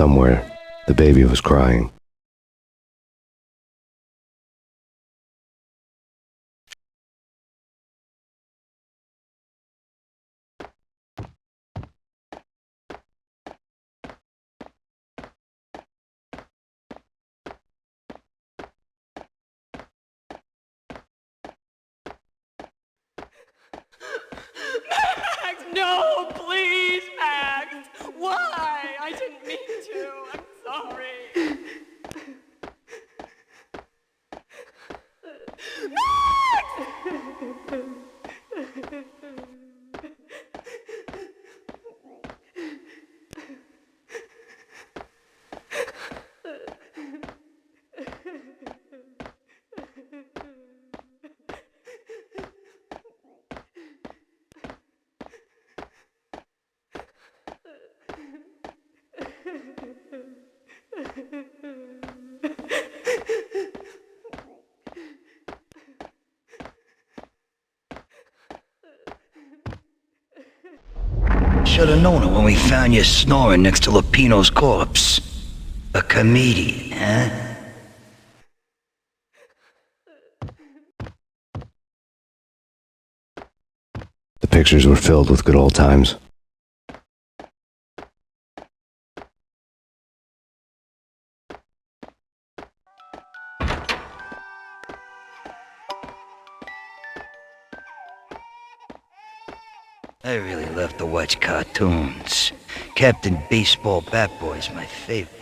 somewhere, the baby was crying. Max, no, please, Max. Why? I didn't mean to. I'm sorry. Should've known it when we found you snoring next to Lupino's corpse. A comedian, huh? The pictures were filled with good old times. I really love to watch cartoons. Captain Baseball Bat Boy's my favorite.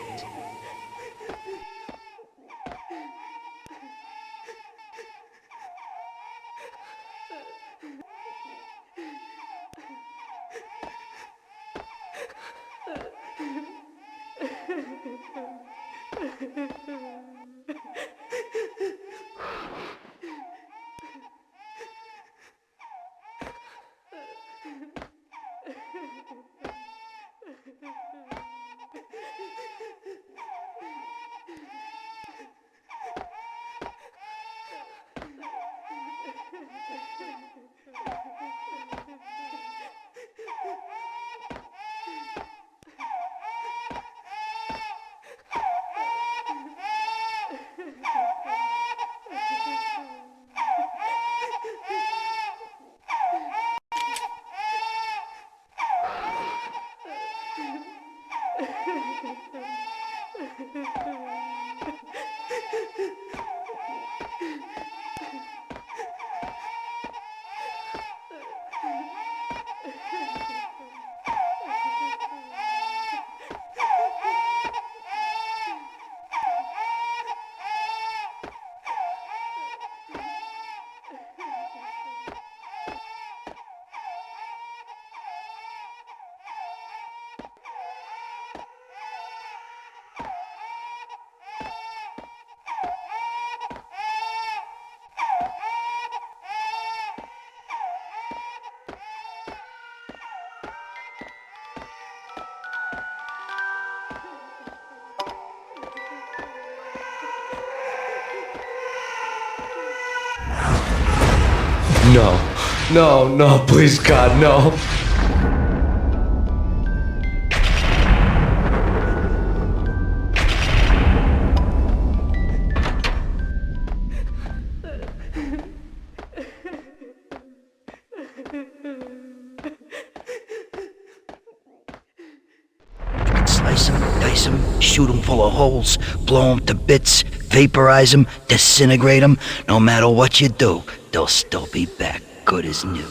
No, please God, no. Slice 'em, dice 'em, shoot 'em full of holes, blow 'em to bits, vaporize 'em, disintegrate 'em. No matter what you do, they'll still be back good as new.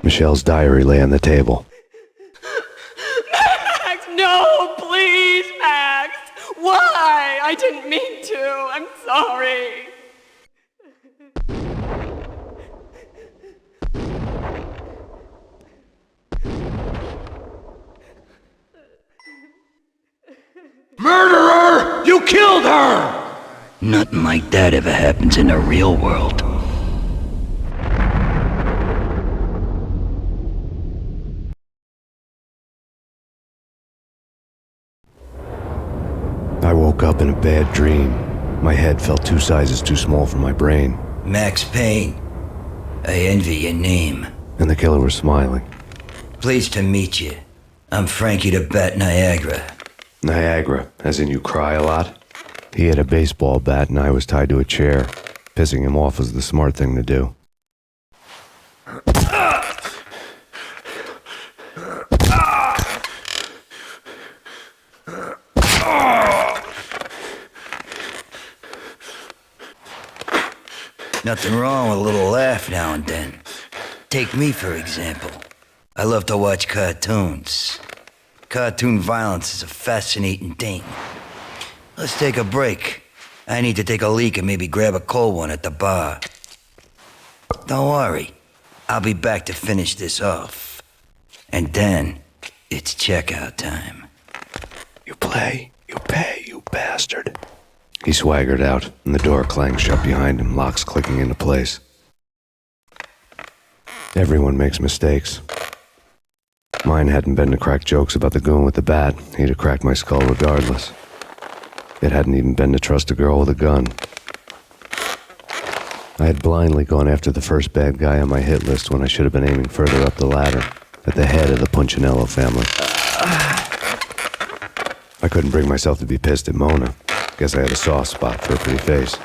Michelle's diary lay on the table. Max, no, please, Max. Why? I didn't mean to. I'm sorry. Murderer! You killed her! Nothing like that ever happens in the real world. I woke up in a bad dream. My head felt 2 sizes too small for my brain. Max Payne, I envy your name. And the killer was smiling. Pleased to meet you. I'm Frankie the Bat Niagara. Niagara, as in you cry a lot? He had a baseball bat and I was tied to a chair. Pissing him off was the smart thing to do. Nothing wrong with a little laugh now and then. Take me, for example. I love to watch cartoons. Cartoon violence is a fascinating thing. Let's take a break. I need to take a leak and maybe grab a cold one at the bar. Don't worry. I'll be back to finish this off. And then, it's checkout time. You play, you pay, you bastard. He swaggered out, and the door clanged shut behind him, locks clicking into place. Everyone makes mistakes. Mine hadn't been to crack jokes about the goon with the bat. He'd have cracked my skull regardless. It hadn't even been to trust a girl with a gun. I had blindly gone after the first bad guy on my hit list when I should have been aiming further up the ladder, at the head of the Punchinello family. I couldn't bring myself to be pissed at Mona. Guess I had a soft spot for her pretty face.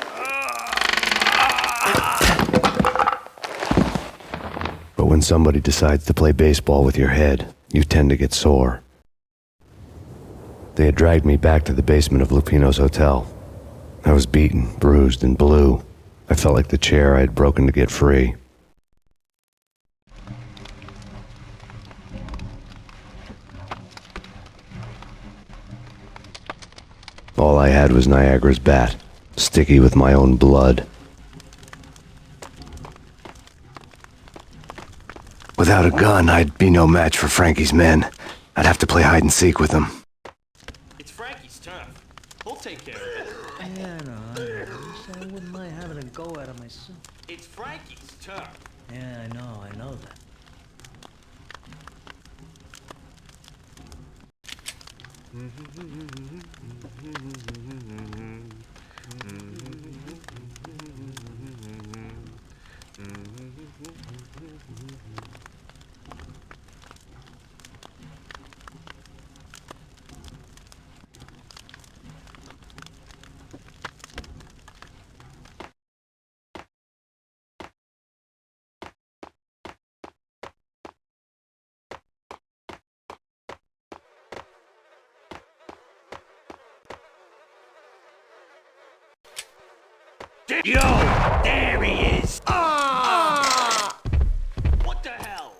But when somebody decides to play baseball with your head, you tend to get sore. They had dragged me back to the basement of Lupino's hotel. I was beaten, bruised, and blue. I felt like the chair I had broken to get free. All I had was Niagara's bat, sticky with my own blood. Without a gun, I'd be no match for Frankie's men. I'd have to play hide and seek with them. It's Frankie's turn. We'll take care of it. Yeah, I know. I wouldn't mind having a go at it myself. It's Frankie's turn. Yeah, I know that. Yo, there he is. What the hell?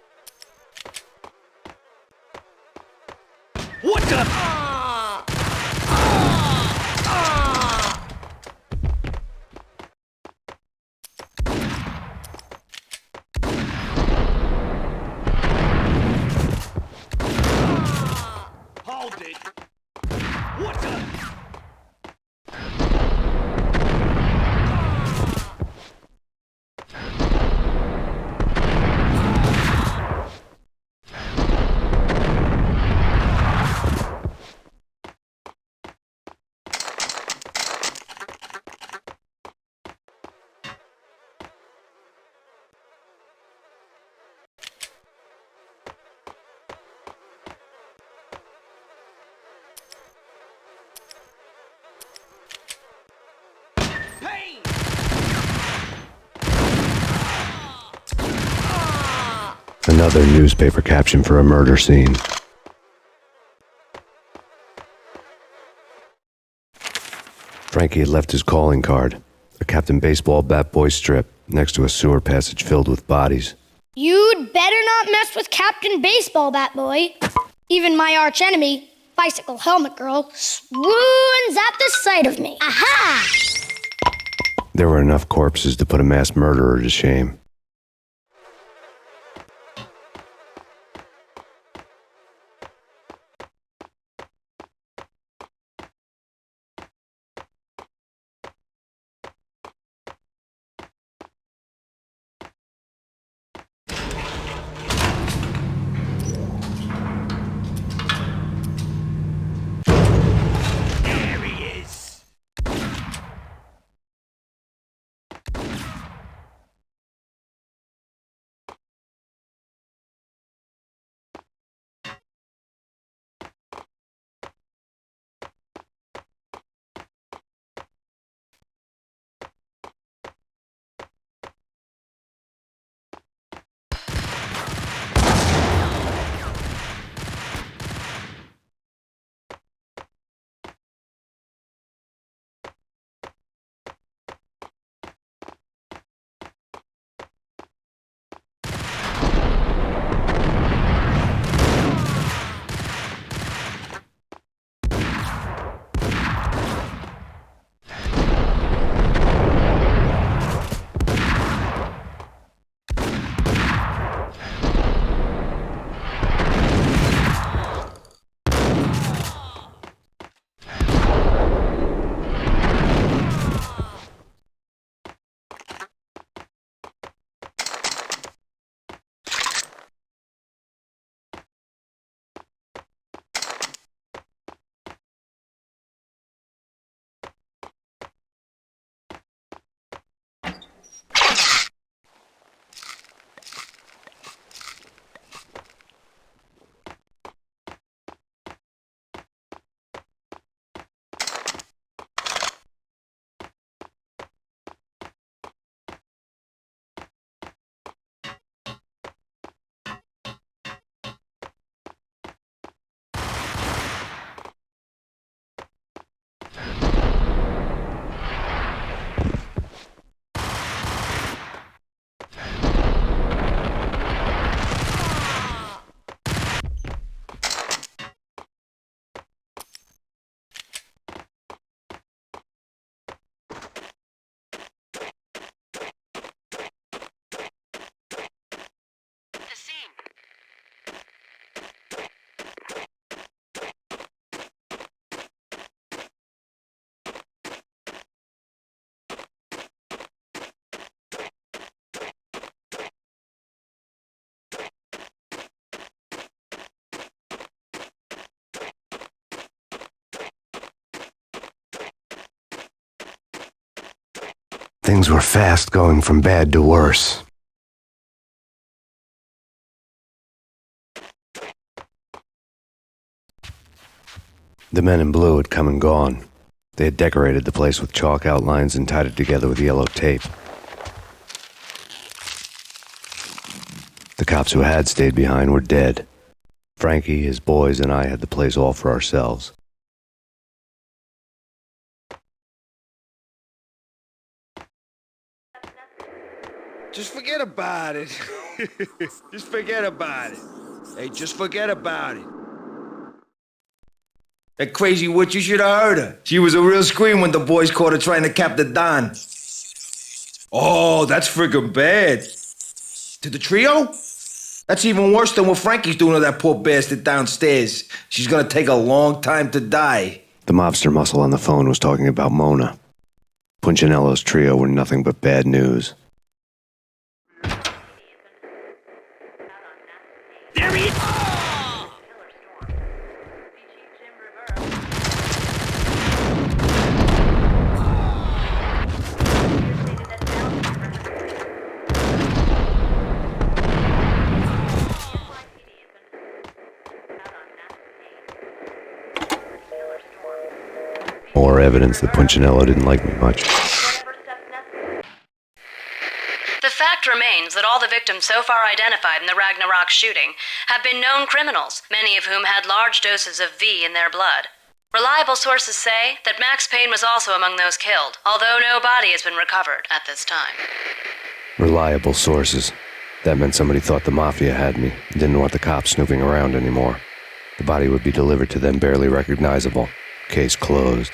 What the? Hold it. What the? Payne! Another newspaper caption for a murder scene. Frankie had left his calling card, a Captain Baseball Bat Boy strip, next to a sewer passage filled with bodies. You'd better not mess with Captain Baseball Bat Boy. Even my arch enemy, Bicycle Helmet Girl, swoons at the sight of me. Aha! There were enough corpses to put a mass murderer to shame. Things were fast going from bad to worse. The men in blue had come and gone. They had decorated the place with chalk outlines and tied it together with yellow tape. The cops who had stayed behind were dead. Frankie, his boys, and I had the place all for ourselves. Just forget about it. Just forget about it. Hey, just forget about it. That crazy witch, you should have heard her. She was a real scream when the boys caught her trying to cap the Don. Oh, that's friggin' bad. To the trio? That's even worse than what Frankie's doing to that poor bastard downstairs. She's gonna take a long time to die. The mobster muscle on the phone was talking about Mona. Punchinello's trio were nothing but bad news. There he is! More evidence that Punchinello didn't like me much. The fact remains that all the victims so far identified in the Ragnarok shooting have been known criminals, many of whom had large doses of V in their blood. Reliable sources say that Max Payne was also among those killed, although no body has been recovered at this time. Reliable sources. That meant somebody thought the Mafia had me and didn't want the cops snooping around anymore. The body would be delivered to them barely recognizable. Case closed.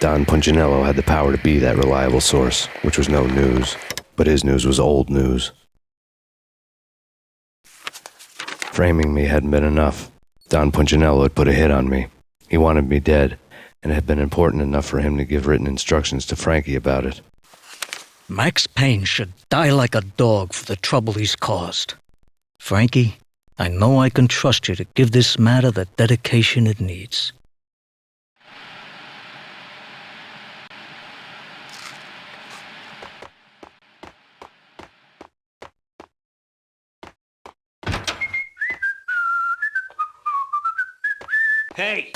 Don Punchinello had the power to be that reliable source, which was no news, but his news was old news. Framing me hadn't been enough. Don Punchinello had put a hit on me. He wanted me dead, and it had been important enough for him to give written instructions to Frankie about it. Max Payne should die like a dog for the trouble he's caused. Frankie, I know I can trust you to give this matter the dedication it needs. Hey!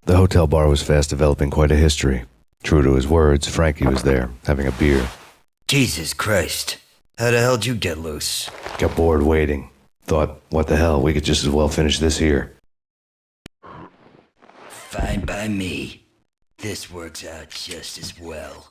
The hotel bar was fast developing quite a history. True to his words, Frankie was there, having a beer. Jesus Christ. How the hell did you get loose? Got bored waiting. Thought, what the hell, we could just as well finish this here. Fine by me. This works out just as well.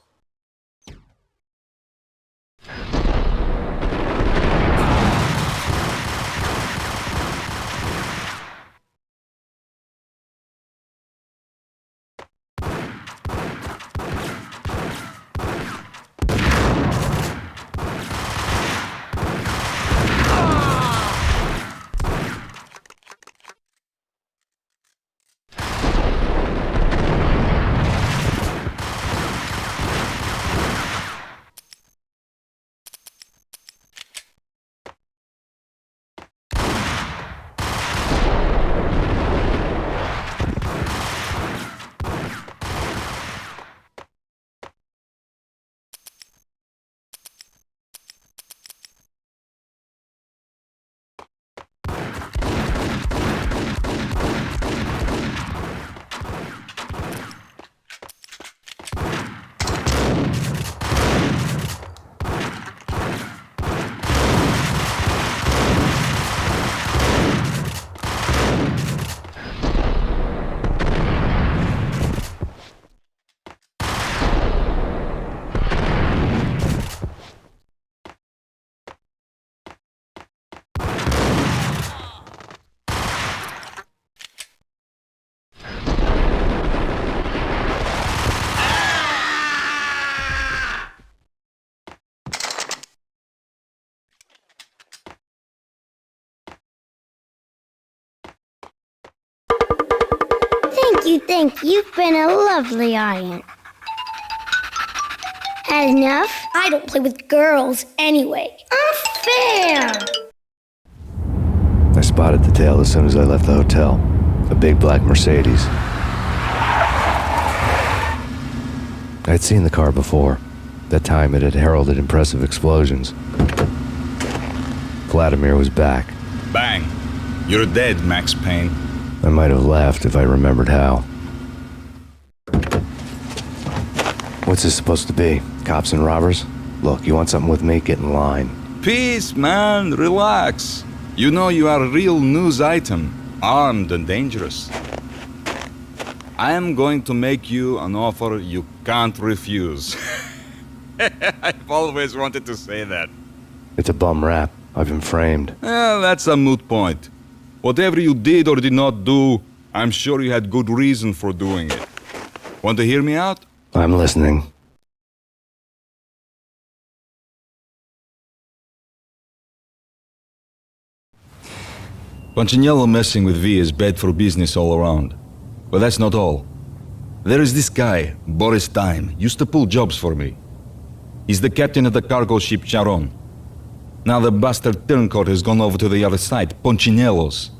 Thank you. You've been a lovely audience. Had enough? I don't play with girls anyway. Unfair! I spotted the tail as soon as I left the hotel. A big black Mercedes. I'd seen the car before. That time it had heralded impressive explosions. Vladimir was back. Bang! You're dead, Max Payne. I might have laughed if I remembered how. What's this supposed to be? Cops and robbers? Look, you want something with me? Get in line. Peace, man. Relax. You know you are a real news item. Armed and dangerous. I am going to make you an offer you can't refuse. I've always wanted to say that. It's a bum rap. I've been framed. That's a moot point. Whatever you did or did not do, I'm sure you had good reason for doing it. Want to hear me out? I'm listening. Punchinello messing with V is bad for business all around. But that's not all. There is this guy, Boris Time, used to pull jobs for me. He's the captain of the cargo ship Charon. Now the bastard turncoat has gone over to the other side, Punchinello's.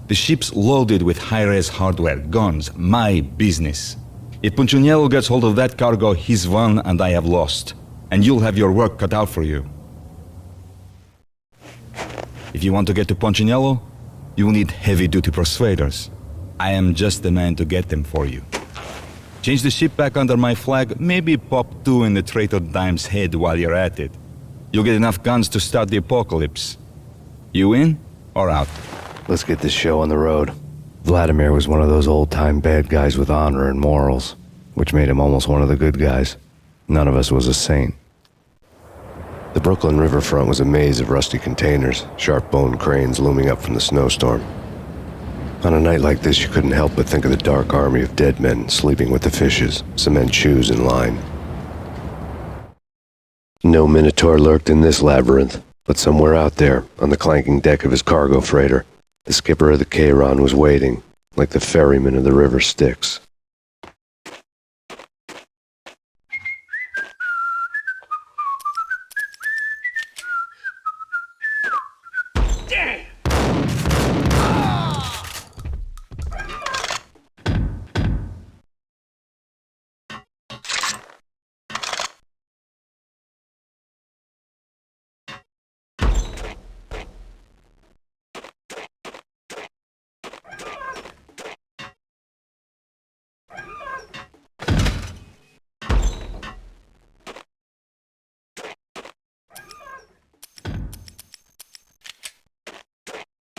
The ship's loaded with high-res hardware, guns, my business. If Punchinello gets hold of that cargo, he's won and I have lost. And you'll have your work cut out for you. If you want to get to Punchinello, you will need heavy-duty persuaders. I am just the man to get them for you. Change the ship back under my flag, maybe pop 2 in the traitor Dime's head while you're at it. You'll get enough guns to start the apocalypse. You in or out? Let's get this show on the road. Vladimir was one of those old-time bad guys with honor and morals, which made him almost one of the good guys. None of us was a saint. The Brooklyn riverfront was a maze of rusty containers, sharp-boned cranes looming up from the snowstorm. On a night like this, you couldn't help but think of the dark army of dead men sleeping with the fishes, cement shoes in line. No Minotaur lurked in this labyrinth, but somewhere out there, on the clanking deck of his cargo freighter, the skipper of the Chiron was waiting, like the ferryman of the river Styx.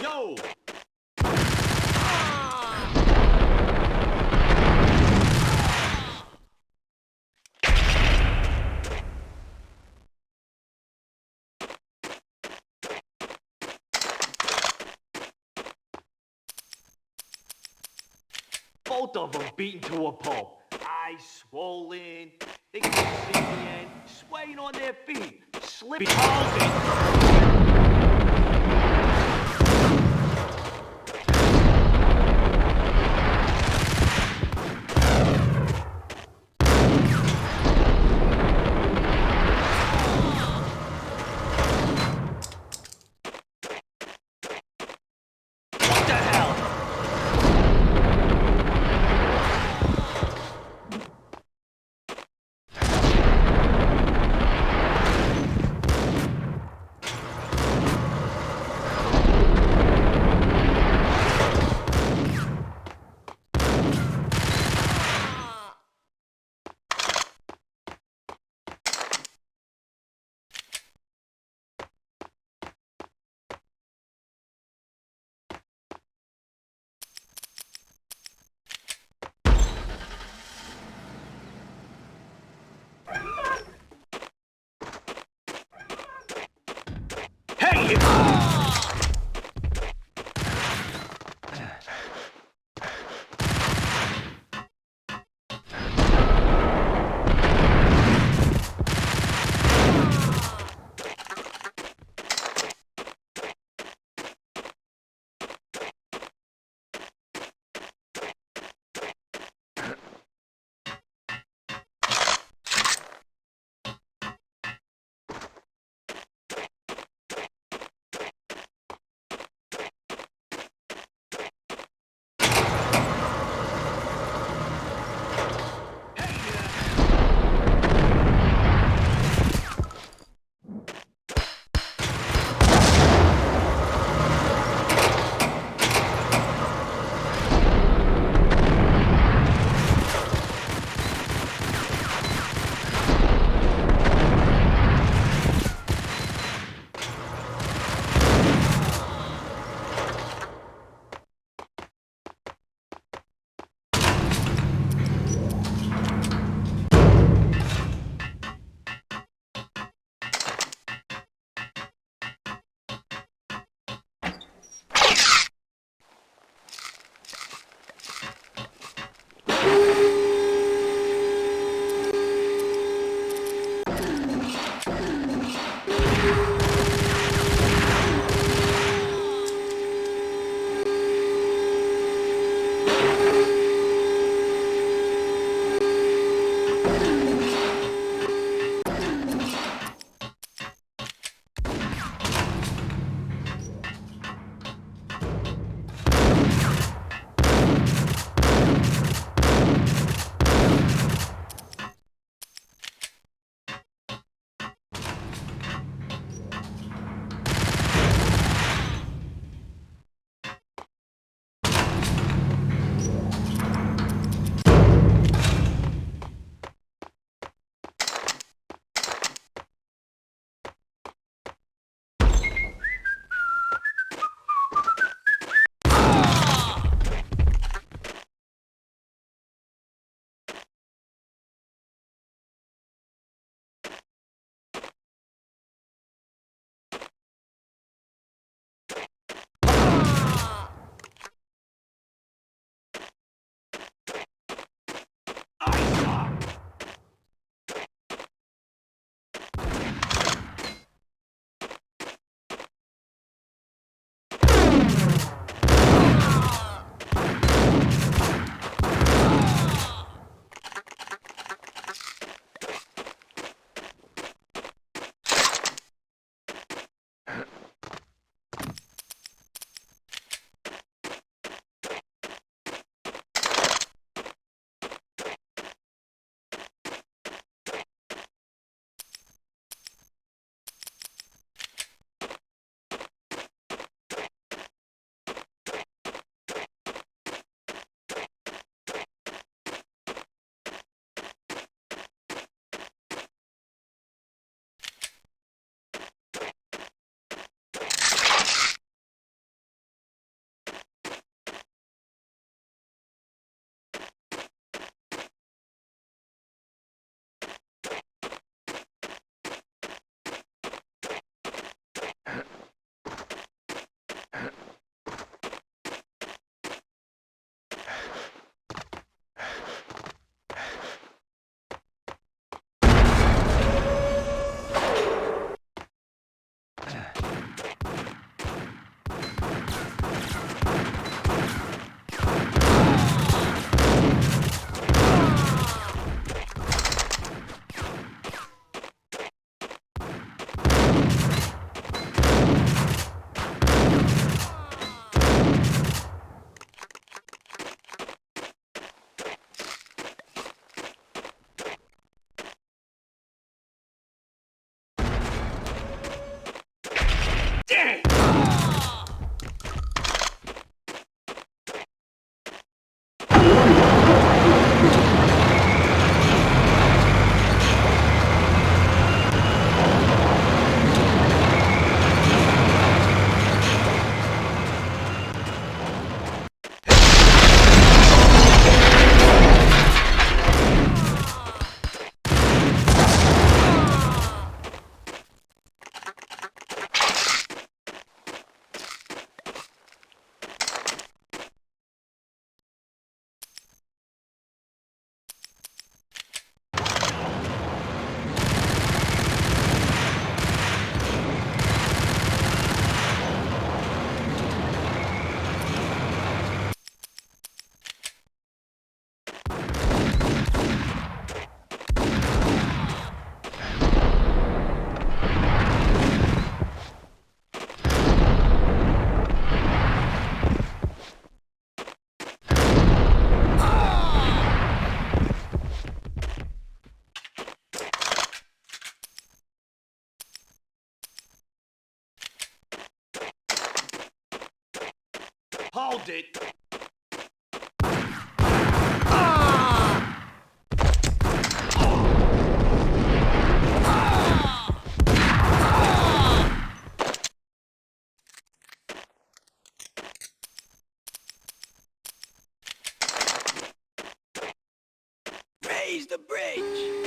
Yo! Both of them beaten to a pulp. Eyes swollen, they can see the end, swaying on their feet, slipping. What the hell? hold it. Raise the bridge!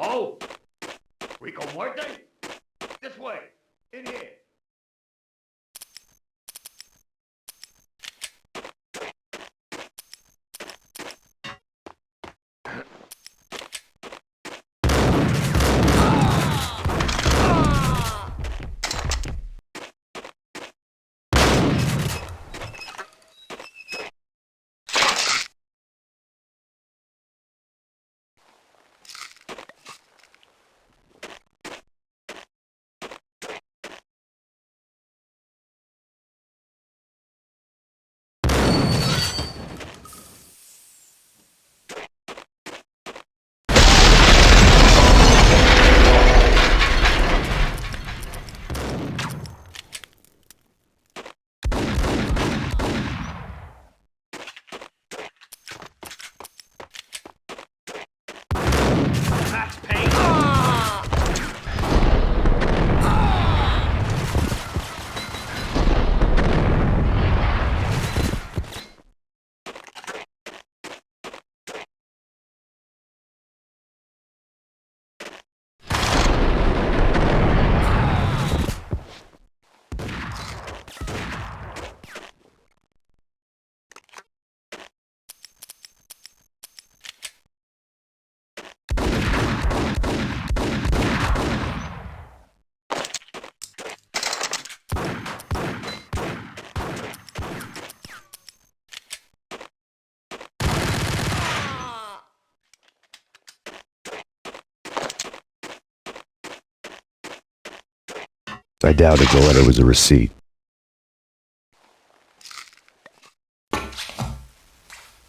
Oh, Rico Muerte? This way, in here. Max Payne. I doubted the letter was a receipt.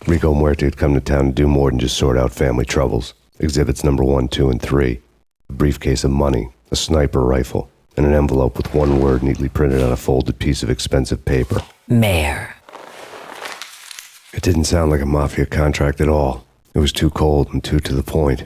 Rico Muerte had come to town to do more than just sort out family troubles. Exhibits number 1, 2, and 3. A briefcase of money, a sniper rifle, and an envelope with one word neatly printed on a folded piece of expensive paper. Mayor. It didn't sound like a mafia contract at all. It was too cold and too to the point.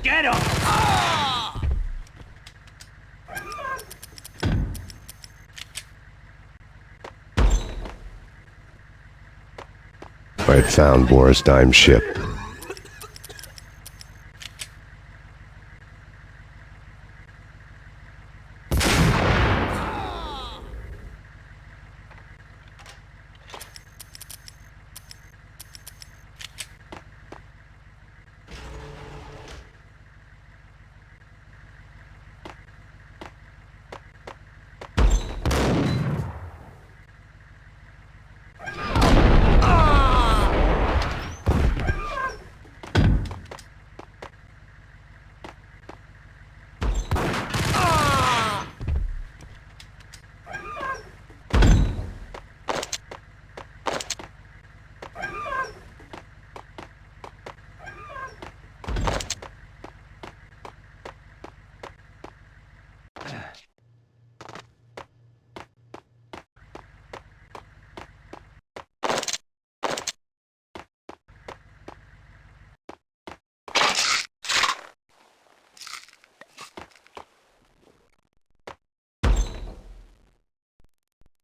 Get him! I had found Boris Dime's ship.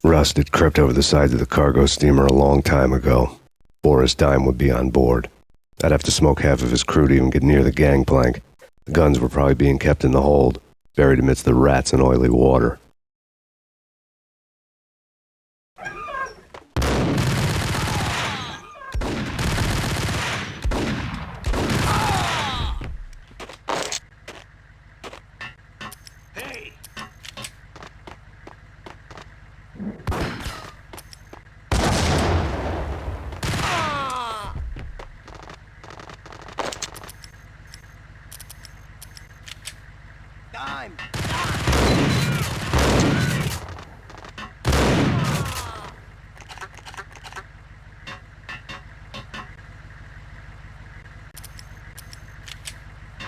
Rust had crept over the sides of the cargo steamer a long time ago. Boris Dime would be on board. I'd have to smoke half of his crew to even get near the gangplank. The guns were probably being kept in the hold, buried amidst the rats and oily water.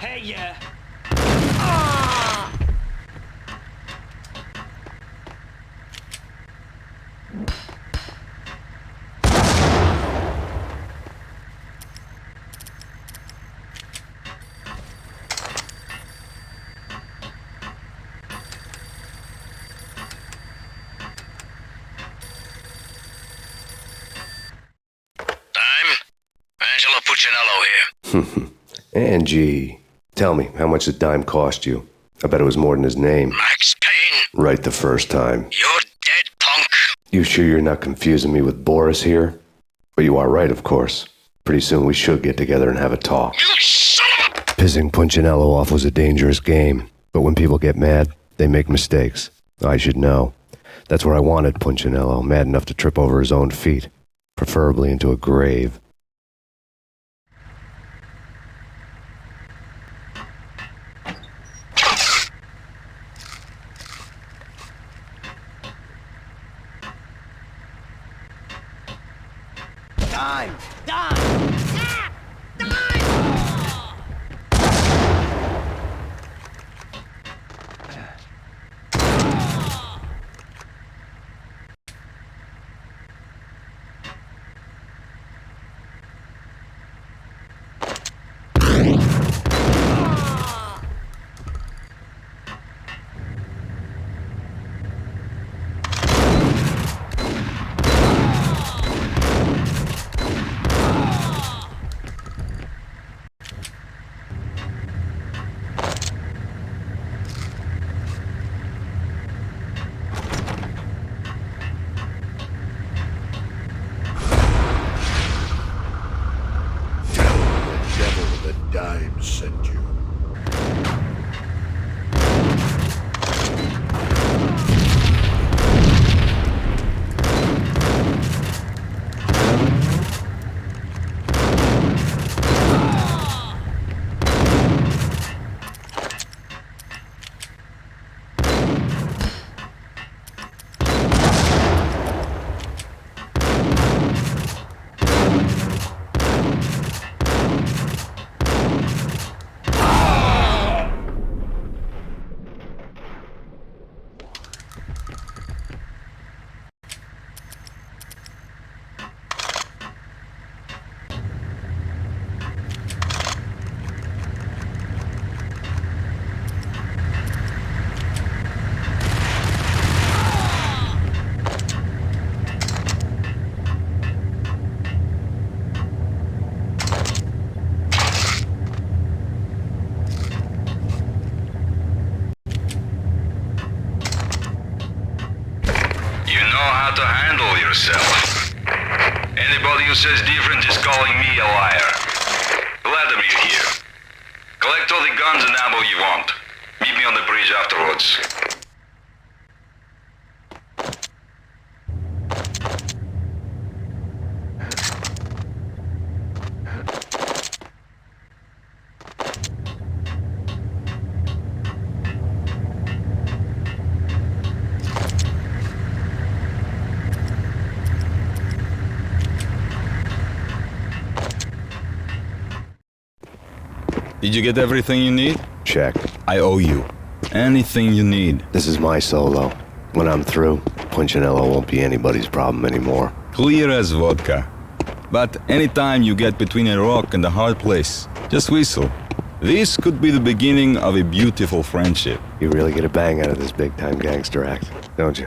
Hey, yeah. Angelo Puccinello here. Angie, tell me, how much did Dime cost you? I bet it was more than his name. Max Payne. Right the first time. You're dead, punk. You sure you're not confusing me with Boris here? But you are right, of course. Pretty soon we should get together and have a talk. You son of a... Pissing Punchinello off was a dangerous game, but when people get mad, they make mistakes. I should know. That's where I wanted Punchinello, mad enough to trip over his own feet, preferably into a grave. Dime! Dime! know how to handle yourself. Anybody who says different is calling me a liar. Glad to meet you here. Collect all the guns and ammo you want. Meet me on the bridge afterwards. Did you get everything you need? Check. I owe you. Anything you need. This is my solo. When I'm through, Punchinello won't be anybody's problem anymore. Clear as vodka. But anytime you get between a rock and a hard place, just whistle. This could be the beginning of a beautiful friendship. You really get a bang out of this big-time gangster act, don't you?